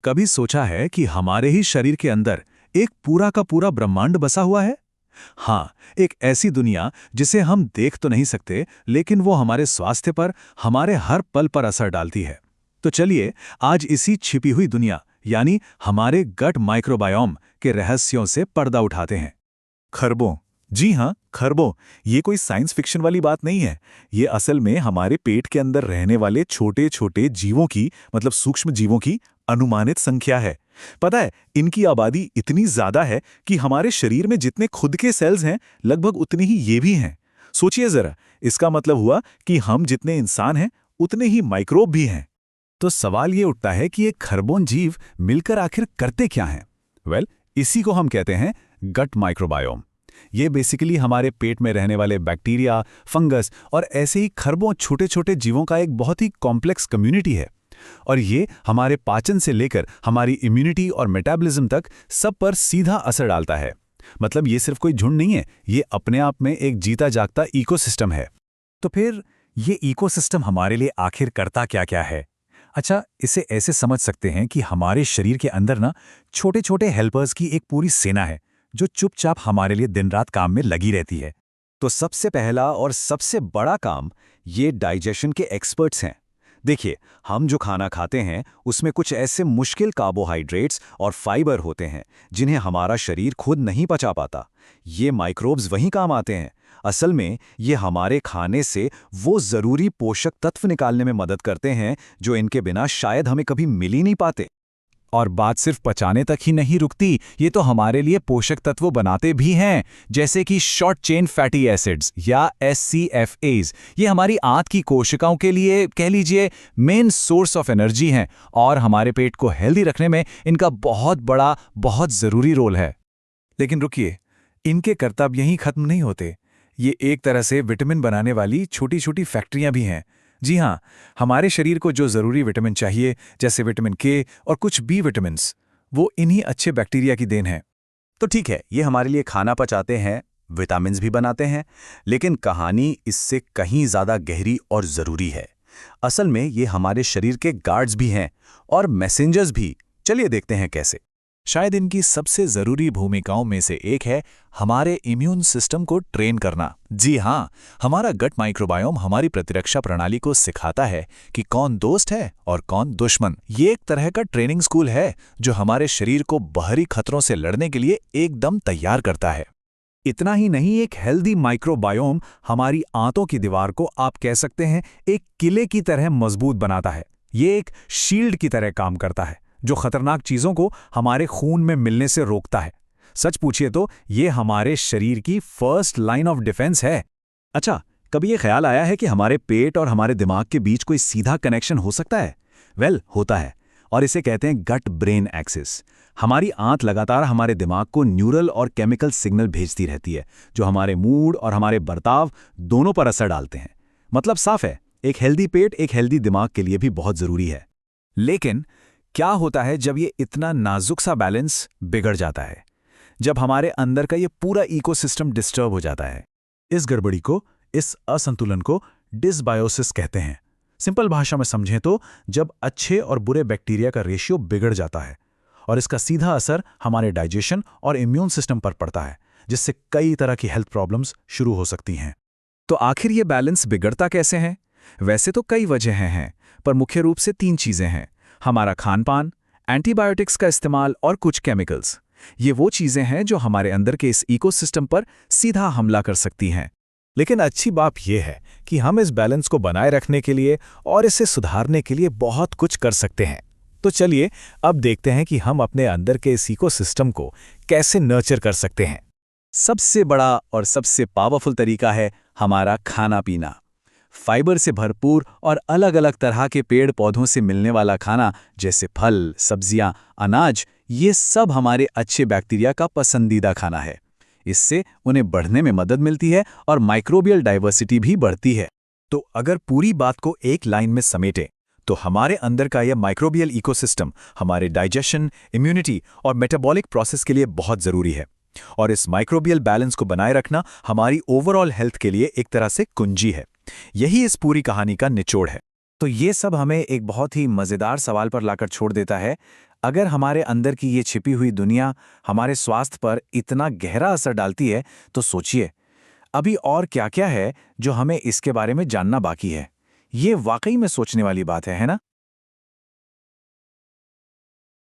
कभी सोचा है कि हमारे ही शरीर के अंदर एक पूरा का पूरा ब्रह्मांड बसा हुआ है? हाँ, एक ऐसी दुनिया जिसे हम देख तो नहीं सकते, लेकिन वो हमारे स्वास्थ्य पर, हमारे हर पल पर असर डालती है। तो चलिए, आज इसी छिपी हुई दुनिया यानी हमारे गट माइक्रोबायोम के रहस्यों से पर्दा उठाते हैं। खरबों। जी हाँ, खरबों। ये कोई साइंस फिक्शन वाली बात नहीं है। ये असल में हमारे पेट के अंदर रहने वाले छोटे छोटे जीवों की, मतलब सूक्ष्म जीवों की अनुमानित संख्या है। पता है, इनकी आबादी इतनी ज्यादा है कि हमारे शरीर में जितने खुद के सेल्स हैं, लगभग उतने ही ये भी हैं। सोचिए जरा, इसका मतलब हुआ कि हम जितने इंसान हैं, उतने ही माइक्रोब भी हैं। तो सवाल ये उठता है कि ये खरबों जीव मिलकर आखिर करते क्या हैं? इसी को हम कहते हैं गट माइक्रोबायोम। ये बेसिकली हमारे पेट में रहने वाले बैक्टीरिया, फंगस और ऐसे ही खरबों छोटे छोटे जीवों का एक बहुत ही कॉम्प्लेक्स कम्युनिटी है। और ये हमारे पाचन से लेकर हमारी इम्यूनिटी और मेटाबॉलिज्म तक सब पर सीधा असर डालता है। मतलब ये सिर्फ कोई झुंड नहीं है, ये अपने आप में एक जीता जागता इकोसिस्टम है। तो फिर ये इकोसिस्टम हमारे लिए आखिर करता क्या क्या है? अच्छा, इसे ऐसे समझ सकते हैं कि हमारे शरीर के अंदर ना छोटे छोटे हेल्पर्स की एक पूरी सेना है जो चुपचाप हमारे लिए दिन रात काम में लगी रहती है। तो सबसे पहला और सबसे बड़ा काम ये डाइजेशन के एक्सपर्ट्स हैं। देखिए, हम जो खाना खाते हैं उसमें कुछ ऐसे मुश्किल कार्बोहाइड्रेट्स और फाइबर होते हैं जिन्हें हमारा शरीर खुद नहीं पचा पाता। ये माइक्रोब्स वहीं काम आते हैं। असल में ये हमारे खाने से वो ज़रूरी पोषक तत्व निकालने में मदद करते हैं जो इनके बिना शायद हमें कभी मिल ही नहीं पाते। और बात सिर्फ पचाने तक ही नहीं रुकती, ये तो हमारे लिए पोषक तत्व बनाते भी हैं, जैसे कि शॉर्ट चेन फैटी एसिड्स या SCFAs। ये हमारी आंत की कोशिकाओं के लिए कह लीजिए मेन सोर्स ऑफ एनर्जी हैं और हमारे पेट को हेल्दी रखने में इनका बहुत बड़ा, बहुत ज़रूरी रोल है। लेकिन रुकिए, इनके कर्तव्य यहीं खत्म नहीं होते। ये एक तरह से विटामिन बनाने वाली छोटी छोटी फैक्ट्रियां भी हैं। जी हाँ, हमारे शरीर को जो ज़रूरी विटामिन चाहिए, जैसे विटामिन के और कुछ बी विटामिन्स, वो इन्हीं अच्छे बैक्टीरिया की देन है। तो ठीक है, ये हमारे लिए खाना पचाते हैं, विटामिन्स भी बनाते हैं, लेकिन कहानी इससे कहीं ज़्यादा गहरी और ज़रूरी है। असल में ये हमारे शरीर के गार्ड्स भी हैं और मैसेंजर्स भी। चलिए देखते हैं कैसे। शायद इनकी सबसे ज़रूरी भूमिकाओं में से एक है हमारे इम्यून सिस्टम को ट्रेन करना। जी हाँ, हमारा गट माइक्रोबायोम हमारी प्रतिरक्षा प्रणाली को सिखाता है कि कौन दोस्त है और कौन दुश्मन। ये एक तरह का ट्रेनिंग स्कूल है जो हमारे शरीर को बाहरी खतरों से लड़ने के लिए एकदम तैयार करता है। इतना ही नहीं, एक हेल्दी माइक्रोबायोम हमारी आंतों की दीवार को आप कह सकते हैं एक किले की तरह मजबूत बनाता है। ये एक शील्ड की तरह काम करता है जो खतरनाक चीजों को हमारे खून में मिलने से रोकता है। सच पूछिए तो ये हमारे शरीर की फर्स्ट लाइन ऑफ डिफेंस है। अच्छा, कभी ये ख्याल आया है कि हमारे पेट और हमारे दिमाग के बीच कोई सीधा कनेक्शन हो सकता है? होता है, और इसे कहते हैं गट ब्रेन एक्सिस। हमारी आंत लगातार हमारे दिमाग को न्यूरल और केमिकल सिग्नल भेजती रहती है जो हमारे मूड और हमारे बर्ताव दोनों पर असर डालते हैं। मतलब साफ है, एक हेल्दी पेट एक हेल्दी दिमाग के लिए भी बहुत जरूरी है। लेकिन क्या होता है जब ये इतना नाजुक सा बैलेंस बिगड़ जाता है? जब हमारे अंदर का ये पूरा इकोसिस्टम डिस्टर्ब हो जाता है। इस गड़बड़ी को, इस असंतुलन को डिसबायोसिस कहते हैं। सिंपल भाषा में समझें तो जब अच्छे और बुरे बैक्टीरिया का रेशियो बिगड़ जाता है और इसका सीधा असर हमारे डाइजेशन और इम्यून सिस्टम पर पड़ता है, जिससे कई तरह की हेल्थ प्रॉब्लम्स शुरू हो सकती हैं। तो आखिर ये बैलेंस बिगड़ता कैसे है? वैसे तो कई वजहें हैं, पर मुख्य रूप से 3 चीजें हैं: हमारा खानपान, एंटीबायोटिक्स का इस्तेमाल और कुछ केमिकल्स। ये वो चीजें हैं जो हमारे अंदर के इस इकोसिस्टम पर सीधा हमला कर सकती हैं। लेकिन अच्छी बात यह है कि हम इस बैलेंस को बनाए रखने के लिए और इसे सुधारने के लिए बहुत कुछ कर सकते हैं। तो चलिए अब देखते हैं कि हम अपने अंदर के इस इकोसिस्टम को कैसे नर्चर कर सकते हैं। सबसे बड़ा और सबसे पावरफुल तरीका है हमारा खाना पीना। फाइबर से भरपूर और अलग अलग तरह के पेड़ पौधों से मिलने वाला खाना, जैसे फल, सब्जियां, अनाज, ये सब हमारे अच्छे बैक्टीरिया का पसंदीदा खाना है। इससे उन्हें बढ़ने में मदद मिलती है और माइक्रोबियल डाइवर्सिटी भी बढ़ती है। तो अगर पूरी बात को एक लाइन में समेटें तो हमारे अंदर का यह माइक्रोबियल इकोसिस्टम हमारे डाइजेशन, इम्यूनिटी और मेटाबॉलिक प्रोसेस के लिए बहुत ज़रूरी है। और इस माइक्रोबियल बैलेंस को बनाए रखना हमारी ओवरऑल हेल्थ के लिए एक तरह से कुंजी है। यही इस पूरी कहानी का निचोड़ है। तो ये सब हमें एक बहुत ही मज़ेदार सवाल पर लाकर छोड़ देता है। अगर हमारे अंदर की ये छिपी हुई दुनिया हमारे स्वास्थ्य पर इतना गहरा असर डालती है, तो सोचिए अभी और क्या-क्या है जो हमें इसके बारे में जानना बाकी है। ये वाकई में सोचने वाली बात है ना?